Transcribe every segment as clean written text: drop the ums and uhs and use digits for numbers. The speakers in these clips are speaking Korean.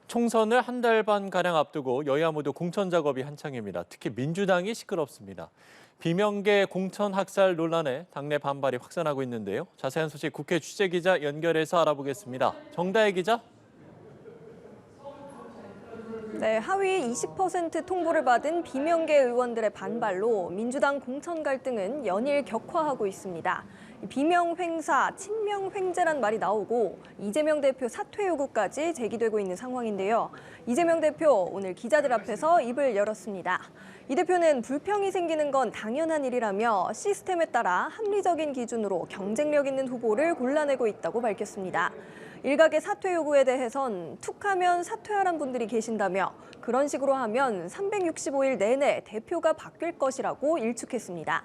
총선을 한 달 반 가량 앞두고 여야 모두 공천 작업이 한창입니다. 특히 민주당이 시끄럽습니다. 비명계 공천 학살 논란에 당내 반발이 확산하고 있는데요. 자세한 소식 국회 취재기자 연결해서 알아보겠습니다. 정다혜 기자. 네, 하위 20% 통보를 받은 비명계 의원들의 반발로 민주당 공천 갈등은 연일 격화하고 있습니다. 비명횡사, 친명횡재란 말이 나오고 이재명 대표 사퇴 요구까지 제기되고 있는 상황인데요. 이재명 대표 오늘 기자들 앞에서 입을 열었습니다. 이 대표는 불평이 생기는 건 당연한 일이라며 시스템에 따라 합리적인 기준으로 경쟁력 있는 후보를 골라내고 있다고 밝혔습니다. 일각의 사퇴 요구에 대해선 툭하면 사퇴하란 분들이 계신다며 그런 식으로 하면 365일 내내 대표가 바뀔 것이라고 일축했습니다.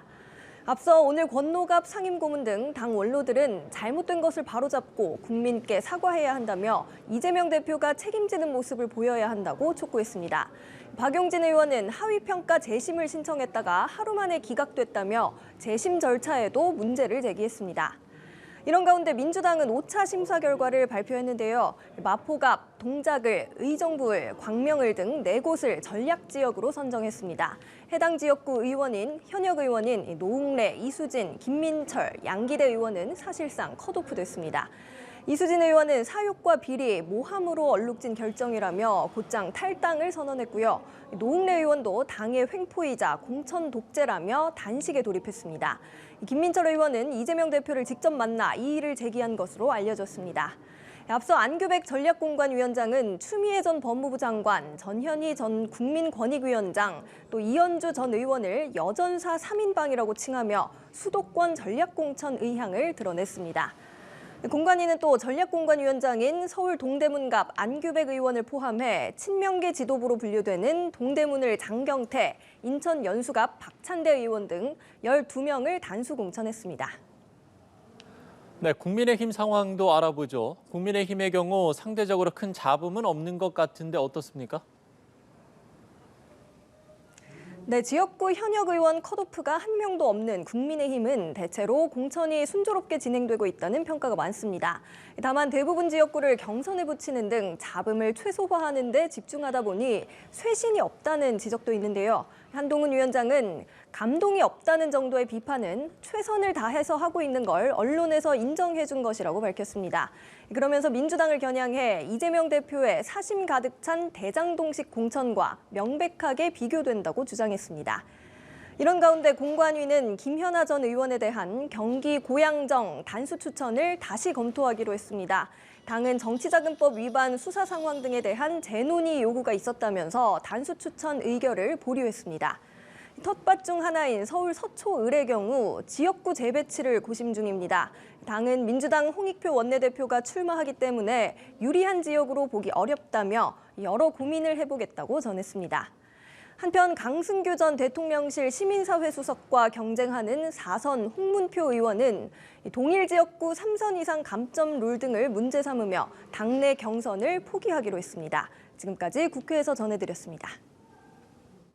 앞서 오늘 권노갑 상임고문 등 당 원로들은 잘못된 것을 바로잡고 국민께 사과해야 한다며 이재명 대표가 책임지는 모습을 보여야 한다고 촉구했습니다. 박용진 의원은 하위평가 재심을 신청했다가 하루 만에 기각됐다며 재심 절차에도 문제를 제기했습니다. 이런 가운데 민주당은 5차 심사 결과를 발표했는데요. 마포갑, 동작을, 의정부을, 광명을 등 4곳을 전략지역으로 선정했습니다. 해당 지역구 의원인 현역 의원인 노웅래, 이수진, 김민철, 양기대 의원은 사실상 컷오프됐습니다. 이수진 의원은 사육과 비리, 모함으로 얼룩진 결정이라며 곧장 탈당을 선언했고요. 노웅래 의원도 당의 횡포이자 공천 독재라며 단식에 돌입했습니다. 김민철 의원은 이재명 대표를 직접 만나 이의를 제기한 것으로 알려졌습니다. 앞서 안규백 전략공관위원장은 추미애 전 법무부 장관, 전현희 전 국민권익위원장, 또 이현주 전 의원을 여전사 3인방이라고 칭하며 수도권 전략공천 의향을 드러냈습니다. 공관위는 또 전략공관위원장인 서울 동대문갑 안규백 의원을 포함해 친명계 지도부로 분류되는 동대문을 장경태, 인천 연수갑 박찬대 의원 등 12명을 단수 공천했습니다. 네, 국민의힘 상황도 알아보죠. 국민의힘의 경우 상대적으로 큰 잡음은 없는 것 같은데 어떻습니까? 네, 지역구 현역 의원 컷오프가 한 명도 없는 국민의힘은 대체로 공천이 순조롭게 진행되고 있다는 평가가 많습니다. 다만 대부분 지역구를 경선에 붙이는 등 잡음을 최소화하는 데 집중하다 보니 쇄신이 없다는 지적도 있는데요. 한동훈 위원장은 감동이 없다는 정도의 비판은 최선을 다해서 하고 있는 걸 언론에서 인정해 준 것이라고 밝혔습니다. 그러면서 민주당을 겨냥해 이재명 대표의 사심 가득 찬 대장동식 공천과 명백하게 비교된다고 주장했습니다. 이런 가운데 공관위는 김현아 전 의원에 대한 경기 고양정 단수 추천을 다시 검토하기로 했습니다. 당은 정치자금법 위반 수사 상황 등에 대한 재논의 요구가 있었다면서 단수 추천 의결을 보류했습니다. 텃밭 중 하나인 서울 서초을의 경우 지역구 재배치를 고심 중입니다. 당은 민주당 홍익표 원내대표가 출마하기 때문에 유리한 지역으로 보기 어렵다며 여러 고민을 해보겠다고 전했습니다. 한편 강승규 전 대통령실 시민사회 수석과 경쟁하는 4선 홍문표 의원은 동일 지역구 3선 이상 감점 룰 등을 문제 삼으며 당내 경선을 포기하기로 했습니다. 지금까지 국회에서 전해드렸습니다.